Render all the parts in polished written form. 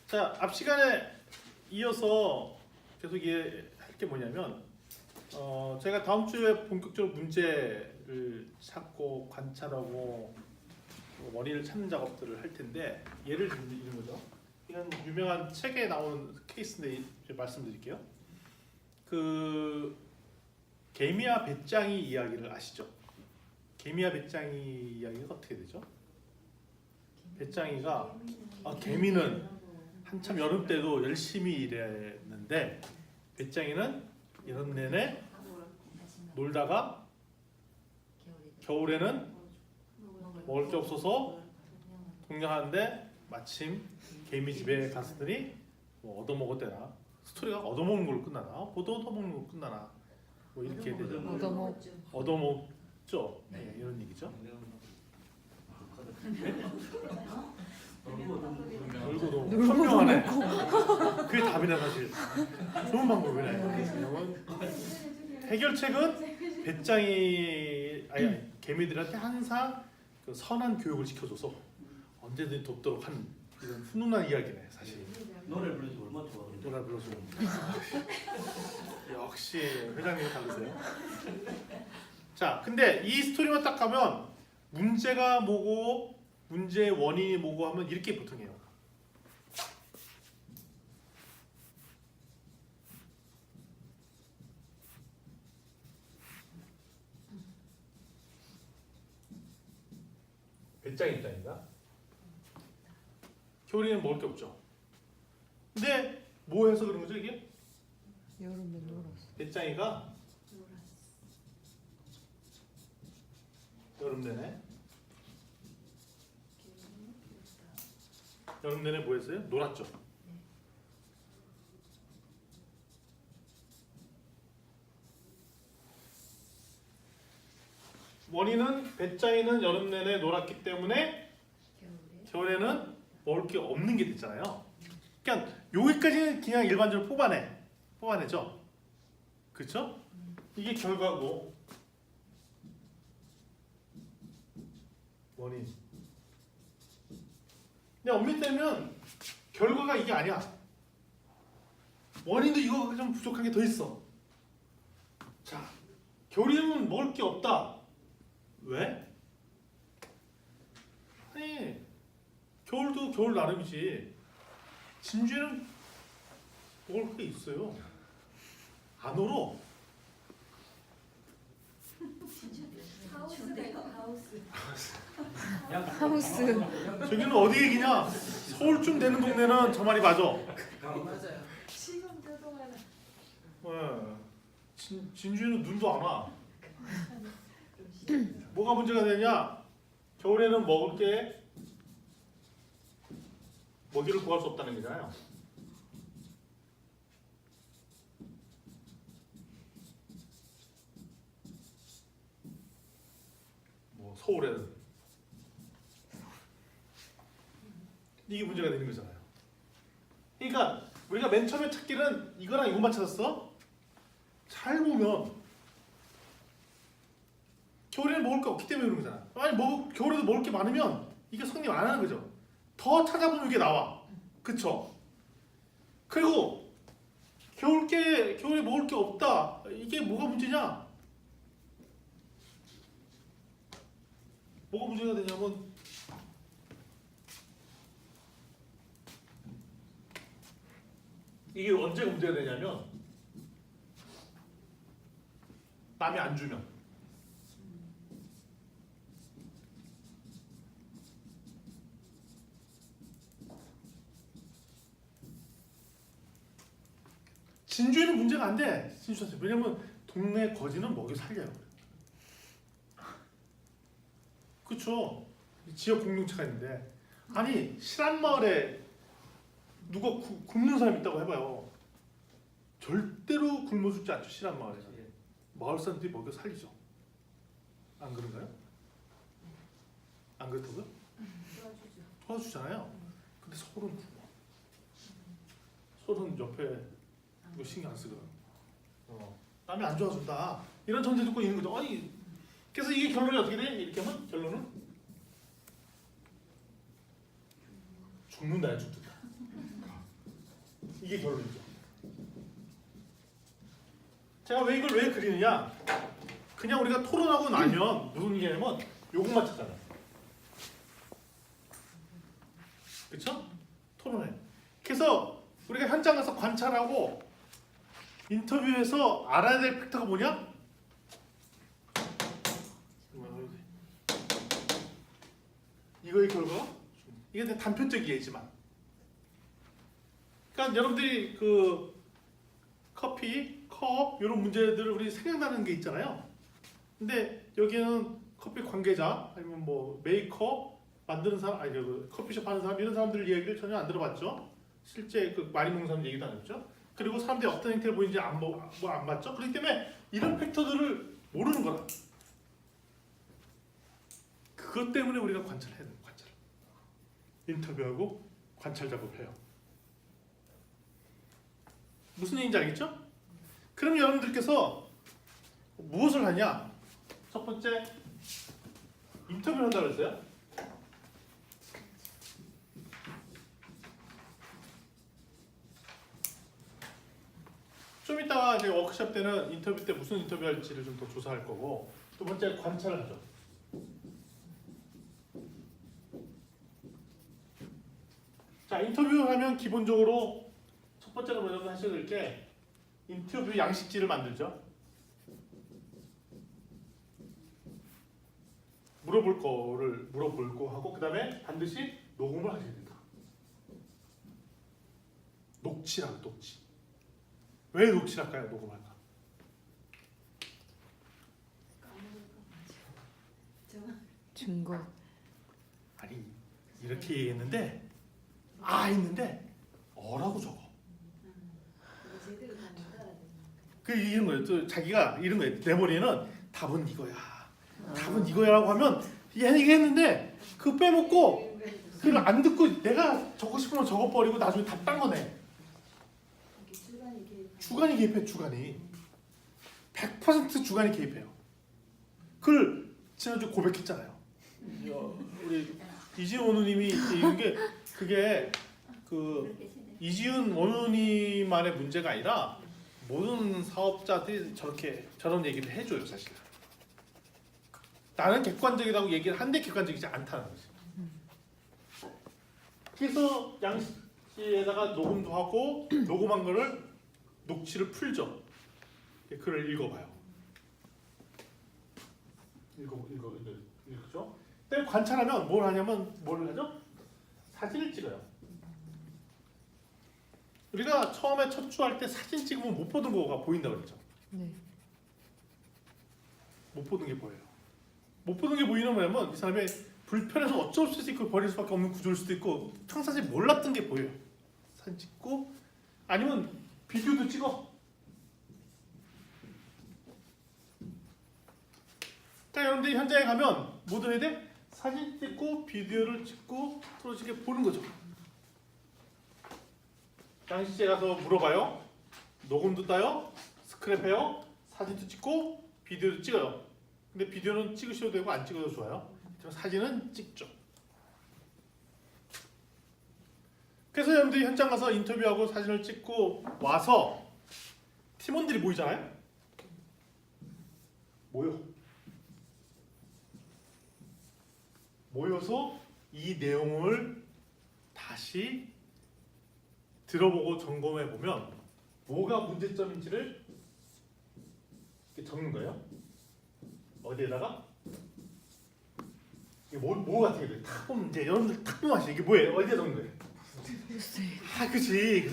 자, 앞 시간에 이어서 계속 이해할 게 뭐냐면 제가 다음 주에 본격적으로 문제를 찾고 관찰하고 원인을 찾는 작업들을 할 텐데 예를 들면 거죠. 이건 유명한 책에 나오는 케이스인데 말씀드릴게요. 그 개미와 배짱이 이야기를 아시죠? 개미와 배짱이 이야기가 어떻게 되죠? 배짱이가 개미는 한참 여름 때도 열심히 일했는데 배짱이는 여름 내내 놀다가 겨울에는 먹을 게 없어서 동냥하는데 마침 개미 집에 갔더니 뭐 얻어먹었대나 스토리가 얻어먹는 걸로 끝나나 얻어먹는 걸로 끝나나 뭐 이렇게 되죠. 얻어먹죠. 네, 이런 얘기죠. 놀고도 현명하네. 그게 답이네 사실. 좋은 방법이네. 해결책은 배짱이 개미들한테 항상 그 선한 교육을 시켜줘서 언제든 돕도록 하는 이런 훈훈한 이야기네 사실. 노래 부르지 얼마나 좋아. 노래 불러줘. 역시 회장님은 다르세요. 자, 근데 이 스토리만 딱 가면 문제가 뭐고 문제의 원인이 뭐고 하면 이렇게 보통 해요. 배짱이 입장인가? 겨울에는 먹을 게 없죠. 근데 뭐 해서 그런 거죠 이게? 여름에 놀았어. 배짱이가 여름 내내 뭐 했어요? 놀았죠. 원인은 배짱이는 여름 내내 놀았기 때문에 겨울에는 먹을 게 없는 게 됐잖아요. 그러니까 여기까지는 그냥 일반적으로 뽑아내죠. 그렇죠? 이게 결과고 원인. 근데 엄밀히 따지면 결과가 이게 아니야. 원인도 이거 좀 부족한 게 더 있어. 자, 겨울에는 먹을 게 없다. 왜? 아니, 겨울도 겨울 나름이지. 진주에는 먹을 게 있어요. 안 얼어. 하우스. 저기는 어디 얘기냐? 서울쯤 되는 동네는 저 말이 맞아. 맞아요. 지금 저동하는 진주에는 눈도 안 와. 뭐가 문제가 되냐? 겨울에는 먹을 게 먹이를 구할 수 없다는 얘기잖아요. 뭐 서울에는 이게 문제가 되는 거잖아요. 그러니까 우리가 맨 처음에 찾기는 이거랑 이것만 찾았어. 잘 보면 겨울에는 먹을 게 없기 때문에 그런 거잖아. 아니 겨울에도 먹을 게 많으면 이게 성립 안 하는 거죠. 더 찾아보면 이게 나와. 그쵸? 그리고 겨울에 먹을 게 없다. 이게 뭐가 문제냐? 뭐가 문제가 되냐면 이게 언제가 문제가 되냐면 남이 안 주면. 진주에는 문제가 안 돼. 진주한테. 왜냐면 동네 거지는 먹여 살려요. 그렇죠. 지역 공동체가 있는데 아니 실안마을에 누가 굶는 사람이 있다고 해봐요. 절대로 굶어 죽지 않죠. 실안마을에서. 마을 사람들이 먹여 살리죠. 안 그런가요? 안 그렇다고요? 도와주잖아요. 근데 서울은 굶어. 서울은 옆에 이거 신경 안 쓰거든. 남이 안 도와준다. 이런 전제 듣고 있는 거죠. 아니, 그래서 이게 결론이 어떻게 돼? 이렇게 하면 결론은 죽는다야 죽는다. 이게 결론이죠. 제가 이걸 왜 그리느냐? 그냥 우리가 토론하고 나면 무슨 얘기냐면 요것만 찾잖아요. 그렇죠? 토론해. 그래서 우리가 현장 가서 관찰하고 인터뷰에서 알아야 될 팩터가 뭐냐? 이거의 결과? 이게 단편적 이해지만. 그러니까 여러분들이 그 커피, 컵 이런 문제들을 우리 생각나는 게 있잖아요. 근데 여기는 커피 관계자 아니면 뭐 메이커 만드는 사람 아니 그 커피숍 하는 사람 이런 사람들 이야기를 전혀 안 들어봤죠. 실제 그 많이 먹는 사람 얘기도 안 했죠. 그리고 사람들이 어떤 행태를 보이는지 안 봤죠. 그렇기 때문에 이런 팩터들을 모르는 거라. 그것 때문에 우리가 관찰해야 돼요. 관찰. 인터뷰하고 관찰 작업해요. 무슨 얘기인지 알겠죠? 그럼 여러분들께서 무엇을 하냐? 첫 번째 인터뷰를 한다고 했어요. 좀 이따가 이제 워크숍 때는 인터뷰 때 무슨 인터뷰 할지를 좀 더 조사할 거고, 두 번째 관찰을 하죠. 자, 인터뷰를 하면 기본적으로 첫 번째로 여러분 하셔야 될 게 인터뷰 양식지를 만들죠. 물어볼 거를 물어볼 거 하고 그 다음에 반드시 녹음을 하셔야 된다. 녹취라고 녹취. 왜 녹취를 할까요? 녹음할까? 증거. 아니 이렇게 얘기했는데 했는데 어라고 적어. 그 이런 거예요. 또 자기가 이런 거예요. 내 머리에는 답은 이거야. 답은 이거야라고 하면 얘 얘기했는데 그거 빼먹고 그걸 안 듣고 내가 적고 싶으면 적어버리고 나중에 답 딴 거네. 주관이 개입해. 주관이 100% 주관이 개입해요. 그걸 지난주 고백했잖아요. 우리 이지은 원우님이 이런 게 그게 그 이지은 원우님만의 문제가 아니라 모든 사업자들이 저런 얘기를 해줘요. 사실 나는 객관적이라고 얘기를 하는데 객관적이지 않다는 거지. 그래서 양식지에다가 녹음도 하고 녹음한 거를 녹취를 풀죠. 글을 읽어봐요. 읽죠. 근데 관찰하면 뭘 하냐면 뭘 하죠? 사진을 찍어요. 우리가 처음에 첫 주 할 때 사진 찍으면 못 보던 거가 보인다고 그랬죠. 네. 못 보던 게 보여요. 못 보던 게 보이는 거냐면 이 사람의 불편해서 어쩔 수 있고 버릴 수밖에 없는 구조일 수도 있고 평상시에 몰랐던 게 보여요. 사진 찍고 아니면 비디오도 찍어. 그러니까 여러분들이 현장에 가면 뭐도 해야 돼? 사진 찍고 비디오를 찍고 프로젝트에 보는 거죠. 양식지에 가서 물어봐요. 녹음도 따요. 스크랩해요. 사진도 찍고 비디오도 찍어요. 근데 비디오는 찍으셔도 되고 안 찍어도 좋아요. 사진은 찍죠. 그래서 여러분들이 현장 가서 인터뷰하고 사진을 찍고 와서 팀원들이 모이잖아요. 모여서 이 내용을 다시 들어보고 점검해 보면 뭐가 문제점인지를 이렇게 적는 거예요. 어디에다가 이게 뭐 같은 게 돼? 탁 보면 이제 여러분들 탁 보면 아시죠? 이게 뭐예요? 어디에 적는 거예요? 그치.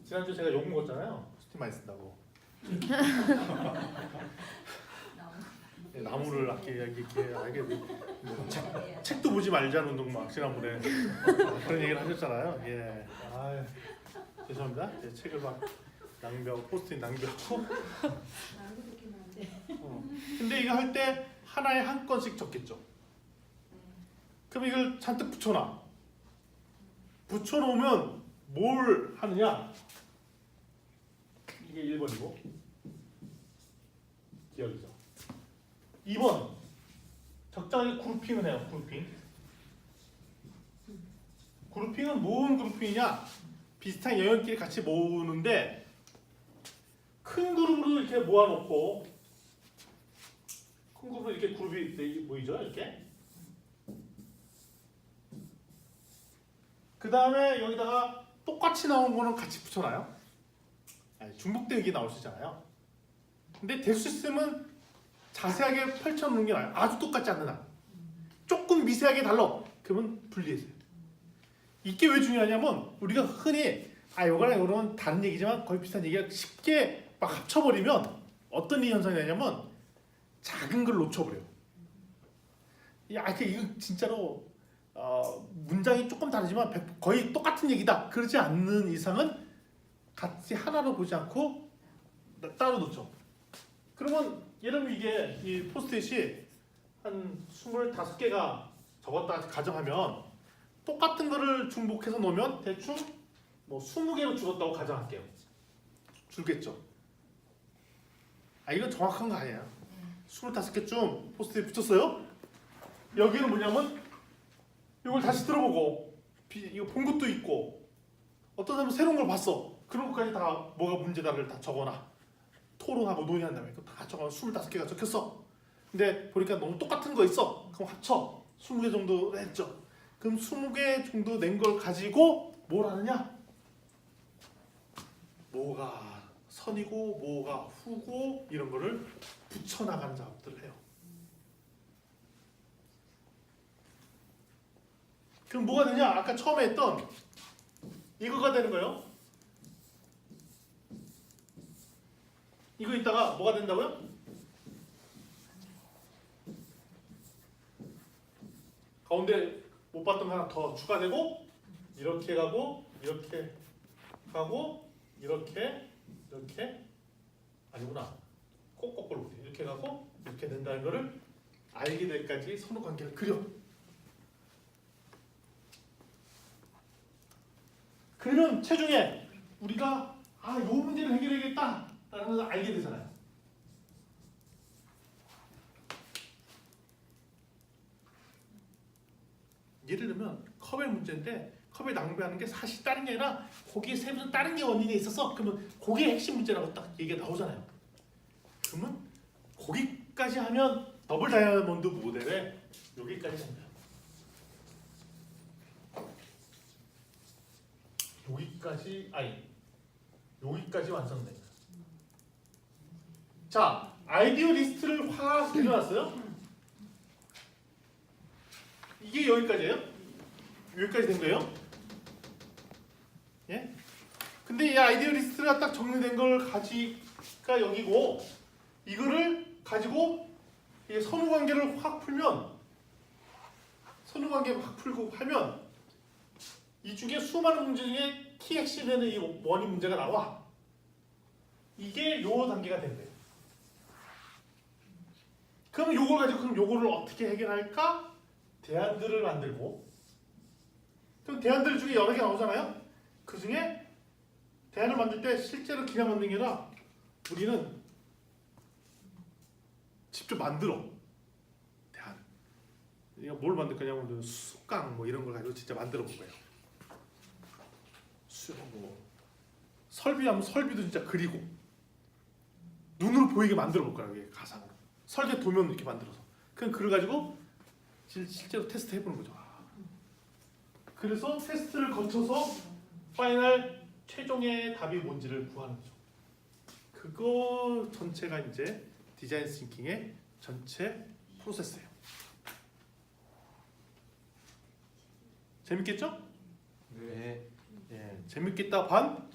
지난주 제가 욕 먹었잖아요. 스팀 많이 쓴다고. 나무를 이렇게 책도 보지 말자는 운동 막 지난번에 그런 얘기를 하셨잖아요. 예. 죄송합니다. 제 책을 막 낭비하고 포스트잇 낭비하고. 근데 이거 할 때 하나에 한 건씩 적겠죠. 그럼 이걸 잔뜩 붙여놔. 붙여놓으면 뭘 하느냐? 이게 1번이고 기억이죠. 2번 그룹핑을 해요. 그룹핑은 모은 그룹핑이냐? 비슷한 영역끼리 같이 모으는데 큰 그룹으로 이렇게 모아놓고 큰 그룹으로 이렇게 그룹이 모이죠, 이렇게. 그 다음에 여기다가 똑같이 나온 거는 같이 붙여놔요. 중복되게 나올 수 있잖아요. 근데 될 수 있으면 자세하게 펼쳐놓는 게 나아요. 아주 똑같지 않는 한. 조금 미세하게 달라. 그러면 분리해서요. 이게 왜 중요하냐면 우리가 흔히 요거랑 요거는 다른 얘기지만 거의 비슷한 얘기가 쉽게 막 합쳐버리면 어떤 현상이 나냐면 작은 걸 놓쳐버려요. 이거 진짜로 문장이 조금 다르지만 거의 똑같은 얘기다. 그러지 않는 이상은 같이 하나로 보지 않고 따로 놓죠. 그러면 예를 들면 이게 이 포스트잇이 한 25개가 적었다 가정하면 똑같은 거를 중복해서 놓으면 대충 뭐 20개로 줄었다고 가정할게요. 줄겠죠. 이건 정확한 거 아니에요. 25개쯤 포스트잇 붙였어요. 여기는 뭐냐면 이걸 다시 들어보고 이거 본 것도 있고 어떤 사람은 새로운 걸 봤어. 그런 것까지 다 뭐가 문제다를 다 적어놔. 토론하고 논의한 다음에 다 적어 25개가 적혔어. 근데 보니까 너무 똑같은 거 있어. 그럼 합쳐 20개 정도 했죠. 그럼 20개 정도 낸 걸 가지고 뭘 하느냐? 뭐가 선이고 뭐가 후고 이런 거를 붙여나가는 작업들을 해요. 그럼 뭐가 되냐? 아까 처음에 했던 이거가 되는 거예요. 이거 있다가 뭐가 된다고요? 가운데 못 봤던 거 하나 더 추가되고 이렇게 가고 이렇게 가고 이렇게 아니구나. 거꾸로 이렇게 가고 이렇게 된다는 거를 알게 될 때까지 선후 관계를 그려. 그러면 최종에 우리가 요 문제를 해결해야겠다라는 걸 알게 되잖아요. 예를 들면 컵의 문제인데 컵을 낭비하는 게 사실 다른 게 아니라 거기에 세부는 다른 게 원인이 있어서 그러면 그게 핵심 문제라고 딱 얘기가 나오잖아요. 그러면 거기까지 하면 더블 다이아몬드 모델에 여기까지 됩니다. 여기까지 완성됩니다. 자, 아이디어 리스트를 확 그려놨어요. 이게 여기까지예요? 여기까지 된 거예요? 예? 근데 이 아이디어 리스트가 딱 정리된 걸 가지가 여기고 이거를 가지고 이 선후 관계를 확 풀면 선후 관계 확 풀고 하면 이 중에 수많은 문제 중에 키 핵심 되는 이 원인 문제가 나와. 이게 요 단계가 된대요. 그럼 요걸 가지고 그럼 요거를 어떻게 해결할까? 대안들을 만들고 그럼 대안들 중에 여러 개 나오잖아요. 그 중에 대안을 만들 때 실제로 그냥 만드는 게 아니라 우리는 직접 만들어. 대안. 이거 뭘 만들 거냐면 수강 뭐 이런 걸 가지고 진짜 만들어 볼 거예요. 뭐 설비하면 설비도 진짜 그리고 눈으로 보이게 만들어 볼 거라고. 가상으로 설계 도면 이렇게 만들어서 그럼 그걸 가지고 실제로 테스트 해보는 거죠. 그래서 테스트를 거쳐서 파이널 최종의 답이 뭔지를 구하는 거죠. 그거 전체가 이제 디자인 싱킹의 전체 프로세스예요. 재밌겠죠? 네. 예, 재밌겠다 반,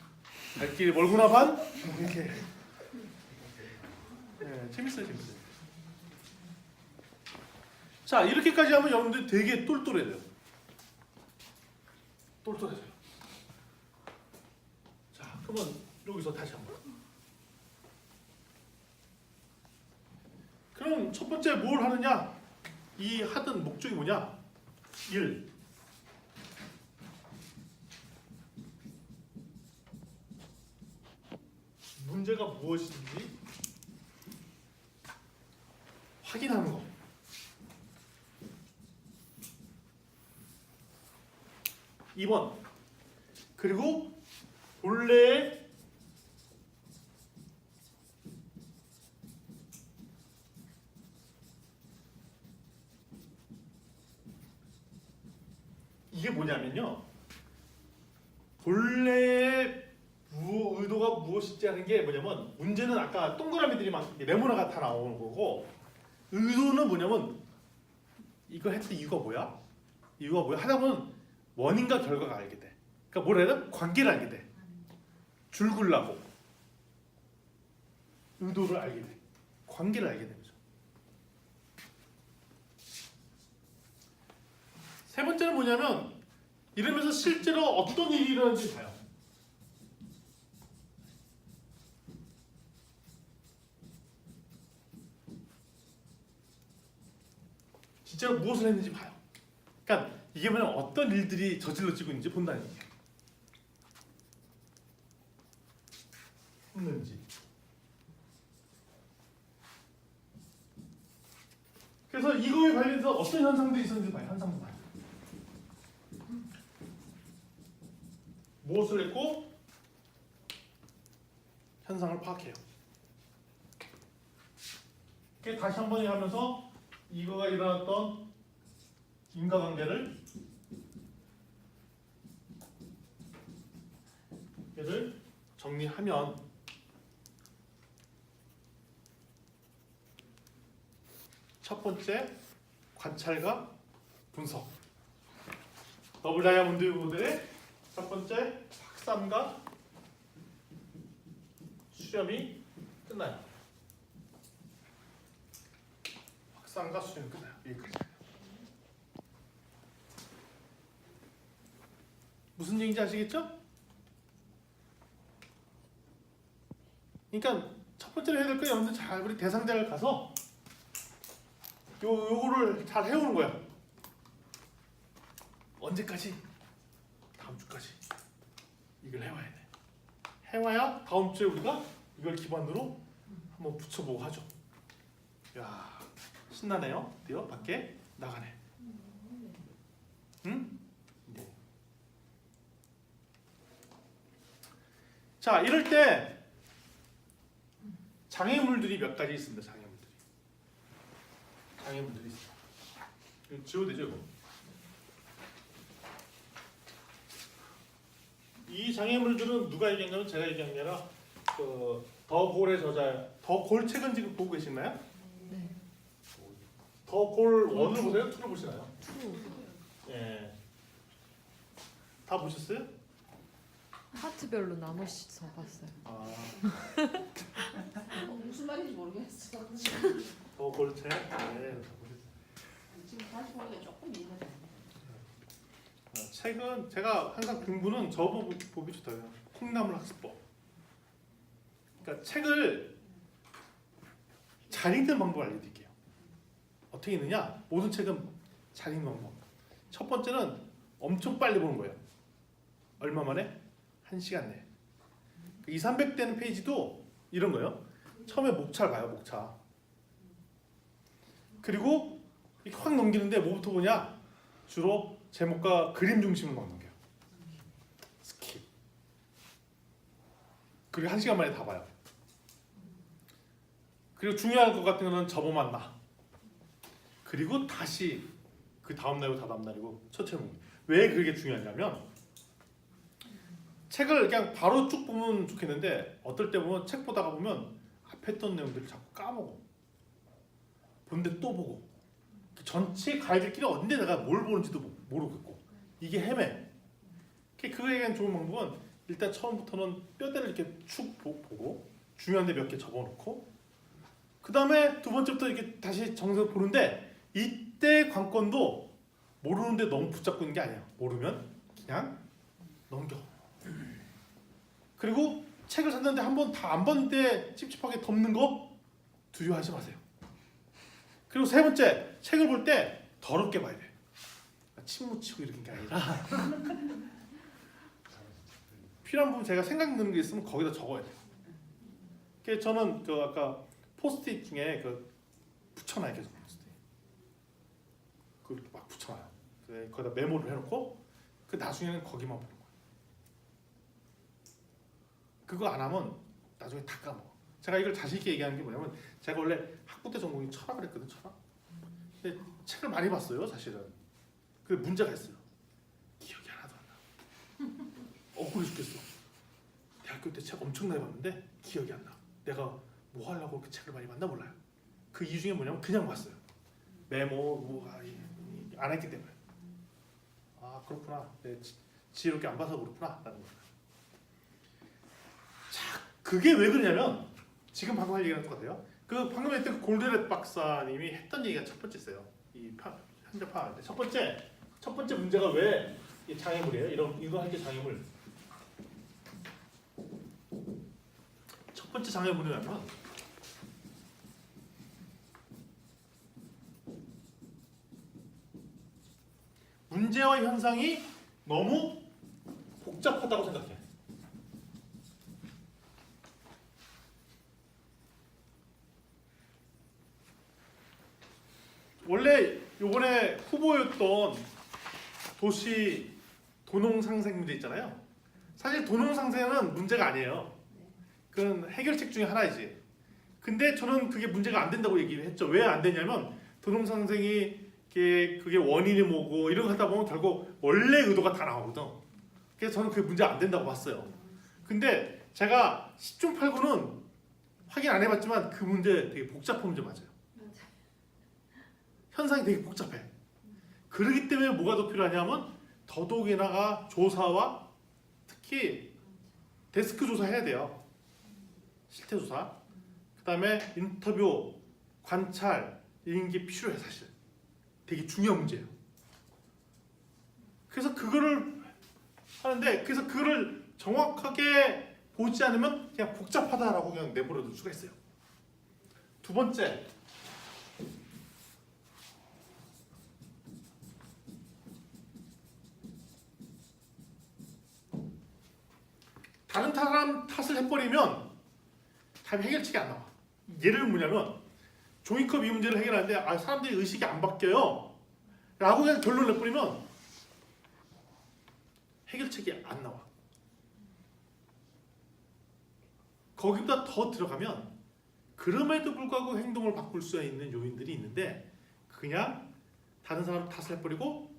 갈 길이 멀구나 반, 이렇게. 예, 재밌어요. 자, 이렇게까지 하면 여러분들 되게 똘똘해져요. 똘똘해져요. 자, 그러면 여기서 다시 한번. 그럼 첫 번째 뭘 하느냐? 이 하던 목적이 뭐냐? 1. 문제가 무엇인지 확인하는 거. 2번. 그리고 본래의 이게 뭐냐면요. 본래의 의도가 무엇인지 하는 게 뭐냐면 문제는 아까 동그라미들이 막 네모나가 다 나오는 거고 의도는 뭐냐면 이거 했던 이유가 뭐야? 이유가 뭐야? 하다 보면 원인과 결과가 알게 돼. 그러니까 뭐라 해야 돼? 관계를 알게 돼. 줄 긋라고 의도를 알게 돼. 관계를 알게 되는 거죠. 세 번째는 뭐냐면 이러면서 실제로 어떤 일이 일어나는지 봐요. 진짜로 무엇을 했는지 봐요. 그러니까 이게 뭐냐면 어떤 일들이 저질러지고 있는지 본다는 얘기예요. 했는지. 그래서 이거에 관련해서 어떤 현상들이 있었는지 봐요. 현상도 봐요. 무엇을 했고 현상을 파악해요. 다시 한 번 하면서 이거가 일어났던 인과관계를 얘를 정리하면 첫 번째 관찰과 분석 더블 다이아몬드 모델의 첫 번째 확산과 수렴이 끝나요. 확산과 수렴이 끝나요. 여기까지. 무슨 얘기인지 아시겠죠? 그러니까 첫 번째로 해야 될 건 여러분들 잘 우리 대상자를 가서 요거를 잘 해오는 거야. 언제까지? 다음 주까지 이걸 해와야 돼. 해와야 다음 주에 우리가 이걸 기반으로 한번 붙여보고 하죠. 야 신나네요. 드디어 밖에 나가네. 응? 네. 자 이럴 때 장애물들이 몇 가지 있습니다. 장애물들이 있어요. 이거 지워도 되죠? 이거? 이 장애물들은 누가 얘기했냐면 제가 얘기한 게 아니라 더 골의 저자 더 골 책은 지금 보고 계시나요? 네. 더 골 1을 보세요? 2를 보시나요? 2. 예. 다 보셨어요? 파트별로 나눠서 봤어요. 아, 무슨 말인지 모르겠어. 더 골 책. 네, 다 보셨어요. 지금 다시 보기가 조금 이해가 돼. 책은 제가 항상 공부는 저 보기 좋다고요. 콩나물 학습법. 그러니까 책을 잘 읽는 방법을 알려드릴게요. 어떻게 읽느냐? 모든 책은 잘 읽는 방법. 첫 번째는 엄청 빨리 보는 거예요. 얼마 만에? 1시간 내에. 200~300되는 페이지도 이런 거예요. 처음에 목차를 봐요. 목차. 그리고 이렇게 확 넘기는데 뭐부터 보냐? 주로 제목과 그림 중심으로 막 넘겨요. 스킵. 그리고 1시간 만에 다 봐요. 그리고 중요한 것 같은 거는 접어만 나. 그리고 다시 그 다음 날이고 다다음 날이고 첫 제목. 왜 그게 중요하냐면 책을 그냥 바로 쭉 보면 좋겠는데 어떨 때 보면 책 보다가 보면 앞에 했던 내용들을 자꾸 까먹어. 본데 또 보고 전체 가이드길이 어딘데 내가 뭘 보는지도 모르겠고 이게 헤매. 그거에 대한 좋은 방법은 일단 처음부터는 뼈대를 이렇게 축 보고 중요한 데 몇 개 접어놓고 그 다음에 두 번째부터 이렇게 다시 정색을 보는데 이때 관건도 모르는데 너무 붙잡고 있는 게 아니야. 모르면 그냥 넘겨. 그리고 책을 샀는데 한 번 다 안 봤는데 찝찝하게 덮는 거 두려워하지 마세요. 그리고 세 번째, 책을 볼 때 더럽게 봐야 돼. 침 묻히고 이런 게 아니라 필요한 부분 제가 생각나는 게 있으면 거기다 적어야 돼요. 그래서 저는 그 아까 포스트잇 중에 그 붙여놔요. 계속 포스트잇. 그걸 막 붙여놔요. 거기다 메모를 해놓고 그 나중에는 거기만 보는 거예요. 그거 안 하면 나중에 다 까먹어. 제가 이걸 자신 있게 얘기하는 게 뭐냐면 제가 원래 학부 때 전공이 철학을 했거든. 철학. 근데 책을 많이 봤어요 사실은. 근데 문제가 있어요. 기억이 하나도 안 나. 억울해 죽겠어. 대학교 때 책 엄청나게 봤는데 기억이 안 나. 내가 뭐 하려고 그렇게 책을 많이 봤나 몰라요. 그 이유 중에 뭐냐면 그냥 봤어요. 메모 뭐가 안 했기 때문에. 아 그렇구나. 지혜롭게 안 봐서 그렇구나 라는 거예요. 자, 그게 왜 그러냐면 지금 방금 할 얘기랑 똑같아요. 그 방금 했던 그 골드렛 박사님이 했던 얘기가 첫 번째 있어요. 이 현재 파악인데 첫 번째 문제가 왜 이 장애물이에요? 이거 할 때 장애물. 첫 번째 장애물이 뭐냐면 문제와 현상이 너무 복잡하다고 생각해. 원래 요번에 후보였던 도시 도농상생 문제 있잖아요. 사실 도농상생은 문제가 아니에요. 그건 해결책 중에 하나이지. 근데 저는 그게 문제가 안 된다고 얘기를 했죠. 왜 안 되냐면 도농상생이 그게 원인이 뭐고 이런 거 하다 보면 결국 원래 의도가 다 나오거든. 그래서 저는 그게 문제 안 된다고 봤어요. 근데 제가 10중 8구는 확인 안 해봤지만 그 문제 되게 복잡한 문제 맞아요. 현상이 되게 복잡해. 그렇기 때문에 뭐가 더 필요하냐면 더더욱이나가 조사와 특히 데스크 조사 해야 돼요. 실태 조사. 그 다음에 인터뷰, 관찰 이런 게 필요해 사실. 되게 중요한 문제예요. 그래서 그거를 하는데 그래서 그거를 정확하게 보지 않으면 그냥 복잡하다라고 그냥 내버려둘 수가 있어요. 두 번째. 다른 사람 탓을 해버리면 답이 해결책이 안 나와. 예를 뭐냐면 종이컵 이 문제를 해결하는데 사람들이 의식이 안 바뀌어요 라고 그냥 결론을 내버리면 해결책이 안 나와. 거기보다 더 들어가면 그럼에도 불구하고 행동을 바꿀 수 있는 요인들이 있는데 그냥 다른 사람 탓을 해버리고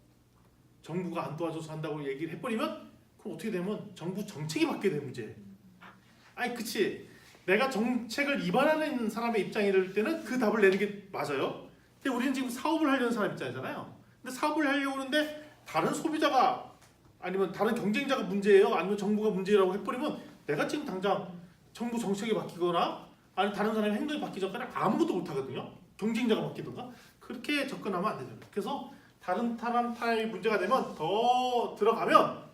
정부가 안 도와줘서 한다고 얘기를 해버리면 그럼 어떻게 되면 정부 정책이 바뀌게 되는 문제예요. 아니 그치, 내가 정책을 위반하는 사람의 입장일 때는 그 답을 내는 게 맞아요. 근데 우리는 지금 사업을 하려는 사람 입장이잖아요. 근데 사업을 하려고 하는데 다른 소비자가 아니면 다른 경쟁자가 문제예요, 아니면 정부가 문제라고 해버리면 내가 지금 당장 정부 정책이 바뀌거나 아니면 다른 사람의 행동이 바뀌기 전까지 아무것도 못하거든요. 경쟁자가 바뀌던가 그렇게 접근하면 안 되잖아요. 그래서 다른 사람 타입이 문제가 되면 더 들어가면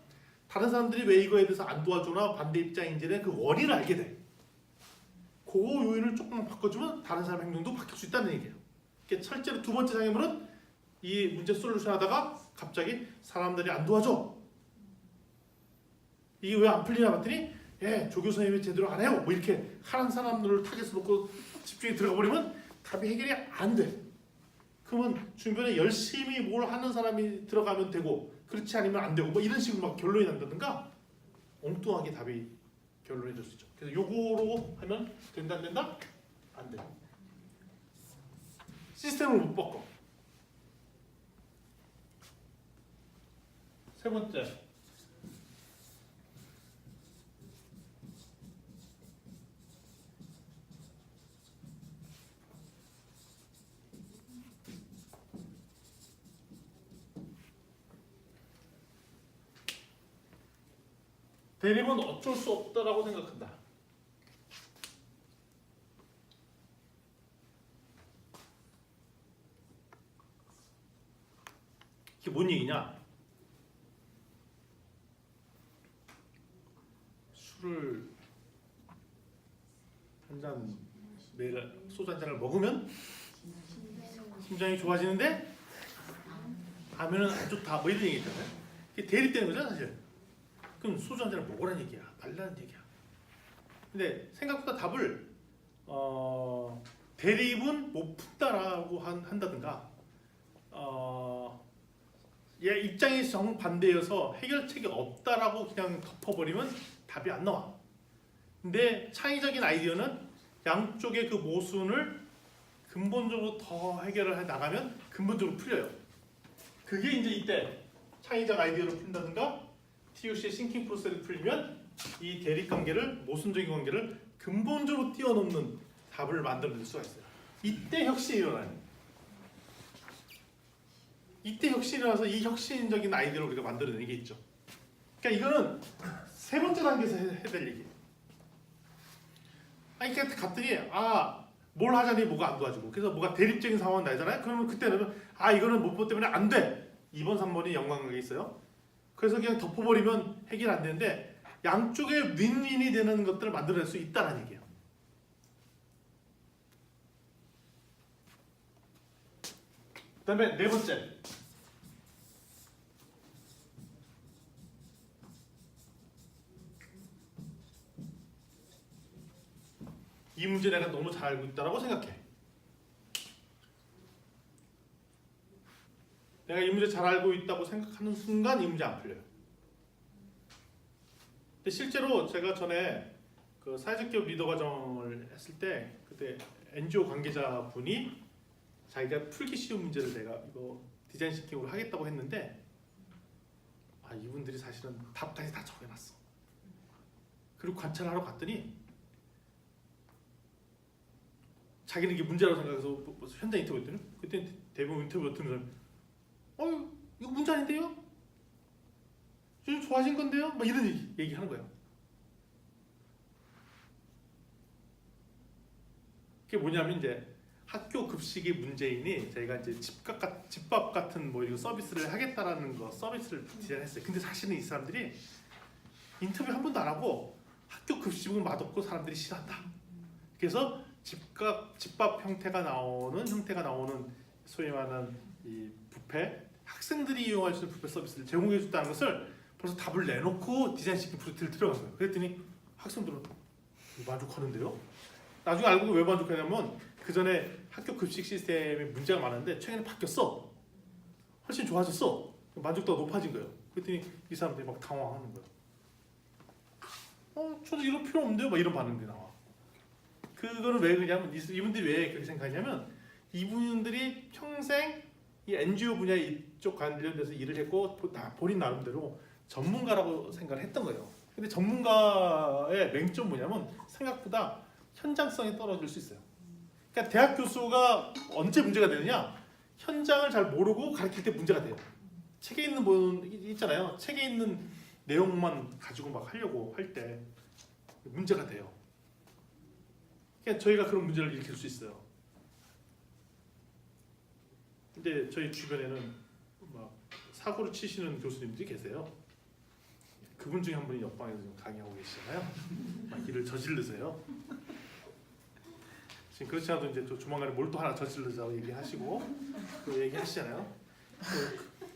다른 사람들이 왜 이거에 대해서 안 도와주나 반대 입장인지는 그 원인을 알게 돼. 그 요인을 조금 바꿔주면 다른 사람 행동도 바뀔 수 있다는 얘기예요. 실제로 두 번째 장애물은 이 문제 솔루션 하다가 갑자기 사람들이 안 도와줘. 이게 왜 안 풀리나 봤더니 조교 선생님이 제대로 안 해요. 뭐 이렇게 하는 사람들을 타겟을 놓고 집중이 들어가 버리면 답이 해결이 안 돼. 그러면 주변에 열심히 뭘 하는 사람이 들어가면 되고 그렇지 않으면 안 되고 뭐 이런 식으로 막 결론이 난다든가 엉뚱하게 답이 결론이 될 수 있죠. 그래서 요거로 하면 된다 안 된다? 안 돼. 시스템을 못 바꿔. 세 번째. 대립은 어쩔 수 없다라고 생각한다. 이게 뭔 얘기냐? 술을 한 잔, 매일 소주 한 잔을 먹으면 심장이 좋아지는데 하면은 안 좋다. 뭐 이런 얘기 있잖아요. 이게 대립되는 거죠, 사실. 그럼 소주 한 잔을 먹으라는 얘기야, 말라는 얘기야. 근데 생각보다 답을 대립은 못 푼다라고 한다든가 얘 입장이 정반대여서 해결책이 없다라고 그냥 덮어버리면 답이 안 나와. 근데 창의적인 아이디어는 양쪽의 그 모순을 근본적으로 더 해결을 해 나가면 근본적으로 풀려요. 그게 이제 이때 창의적 아이디어를 푼다든가 TUC의 싱킹 프로세스를 풀면 이 대립 관계를 모순적인 관계를 근본적으로 뛰어넘는 답을 만들어낼 수가 있어요. 이때 혁신이 일어나요. 이때 혁신이 일어나서 이 혁신적인 아이디어를 우리가 만들어내는 게 있죠. 그러니까 이거는 세 번째 단계에서 해야 될 얘기예요. 아니 그러니까 갔더니 뭘 하자니 뭐가 안 도와주고 그래서 뭐가 대립적인 상황이 나잖아요. 그러면 그때는 이거는 목표 때문에 안 돼. 2번, 3번이 연관관계 있어요. 그래서 그냥 덮어버리면 해결 안 되는데 양쪽에 윈윈이 되는 것들을 만들어낼 수 있다는 얘기예요. 그 다음에 네 번째. 이 문제 내가 너무 잘 알고 있다고 생각해. 내가 이 문제 잘 알고 있다고 생각하는 순간 이 문제 안 풀려요. 근데 실제로 제가 전에 그 사회적 기업 리더 과정을 했을 때 그때 NGO 관계자분이 자기가 풀기 쉬운 문제를 내가 이거 디자인 싱킹으로 하겠다고 했는데 이분들이 사실은 답까지 다 적어놨어. 그리고 관찰하러 갔더니 자기는 이게 문제라고 생각해서 현장 인터뷰 했더니 그때 대부분 인터뷰 같은 사람 이거 문제 아닌데요? 좀 좋아진 건데요? 막 이런 얘기하는 거예요. 그게 뭐냐면 이제 학교 급식이 문제이니 저희가 이제 집밥 같은 뭐 이런 서비스를 하겠다라는 거 서비스를 디자인했어요. 근데 사실은 이 사람들이 인터뷰 한 번도 안 하고 학교 급식은 맛없고 사람들이 싫어한다. 그래서 집밥 형태가 나오는 소위 말하는 이 뷔페 학생들이 이용할 수 있는 뷔페 서비스를 제공해 줬다는 것을 벌써 답을 내놓고 디자인 싱킹 프로젝트를 들어간 거예요. 그랬더니 학생들은 만족하는데요. 나중에 알고 왜 만족하냐면 그 전에 학교 급식 시스템에 문제가 많은데 최근에 바뀌었어. 훨씬 좋아졌어. 만족도가 높아진 거예요. 그랬더니 이 사람들이 막 당황하는 거예요. 저도 이럴 필요 없는데요. 막 이런 반응이 나와. 그거는 왜 그러냐면 이분들이 왜 그렇게 생각하냐면 이분들이 평생 이 NGO 분야 이쪽 관련돼서 일을 했고 본인 나름대로 전문가라고 생각을 했던 거예요. 근데 전문가의 맹점 뭐냐면 생각보다 현장성이 떨어질 수 있어요. 그러니까 대학 교수가 언제 문제가 되느냐? 현장을 잘 모르고 가르칠 때 문제가 돼요. 책에 있는 뭐 있잖아요. 책에 있는 내용만 가지고 막 하려고 할 때 문제가 돼요. 그러니까 저희가 그런 문제를 일으킬 수 있어요. 근데 저희 주변에는 막 사고를 치시는 교수님들이 계세요. 그분 중에 한 분이 옆방에서 지금 강의하고 계시잖아요. 막 일을 저지르세요. 지금 그렇지 않아도 이제 또 조만간에 뭘 또 하나 저지르자고 얘기하시고 그 얘기하시잖아요.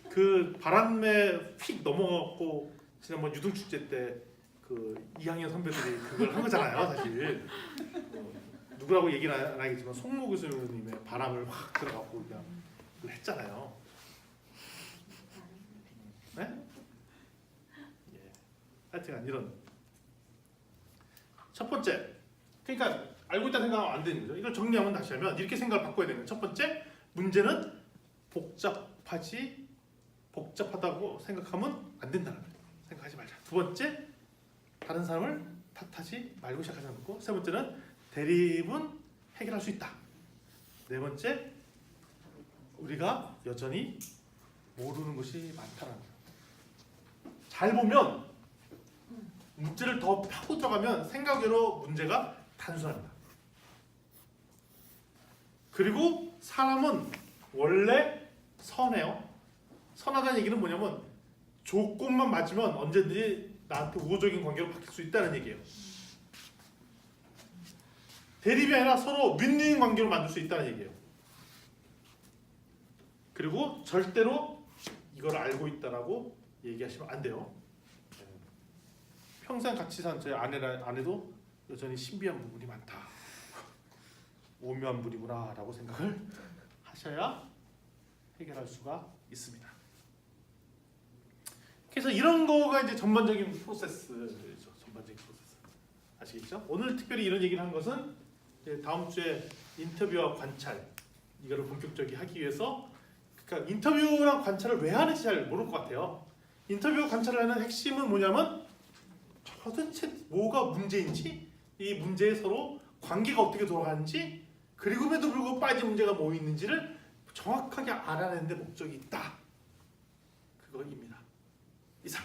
그 바람에 휙 넘어갔고 지난번 유등 축제 때 그 2학년 선배들이 그걸 한 거잖아요, 사실. 누구라고 얘기는 안 하겠지만 송모 교수님의 바람을 확 들어갔고 그냥 그걸 했잖아요. 네? 예. 하여튼 이런 첫 번째, 그러니까 알고 있다 생각하면 안 되는 거죠. 이걸 정리하면 다시 하면 이렇게 생각을 바꿔야 되는 거예요. 첫 번째, 문제는 복잡하다고 생각하면 안 된다는 거예요. 생각하지 말자. 두 번째, 다른 사람을 탓하지 말고 시작하자는 거고, 세 번째는 대립은 해결할 수 있다. 네 번째, 우리가 여전히 모르는 것이 많다는 거예요. 잘 보면 문제를 더 파고 들어가면 생각외로 문제가 단순합니다. 그리고 사람은 원래 선해요. 선하다는 얘기는 뭐냐면 조건만 맞으면 언제든지 나한테 우호적인 관계로 바뀔 수 있다는 얘기예요. 대립이 아니라 서로 윈윈 관계로 만들 수 있다는 얘기예요. 그리고 절대로 이걸 알고 있다라고 얘기하시면 안 돼요. 평생 같이 산 저희 아내도 여전히 신비한 부분이 많다. 오묘한 분이구나 라고 생각을 하셔야 해결할 수가 있습니다. 그래서 이런 거가 이제 전반적인 프로세스죠. 전반적인 프로세스. 아시겠죠? 오늘 특별히 이런 얘기를 한 것은 이제 다음 주에 인터뷰와 관찰 이거를 본격적으로 하기 위해서 그러니까 인터뷰랑 관찰을 왜 하는지 잘 모를 것 같아요. 인터뷰와 관찰을 하는 핵심은 뭐냐면 도대체 뭐가 문제인지 이 문제에 서로 관계가 어떻게 돌아가는지 그리고에도 불구하고 빠진 문제가 뭐 있는지를 정확하게 알아내는 데 목적이 있다. 그거입니다. 이상.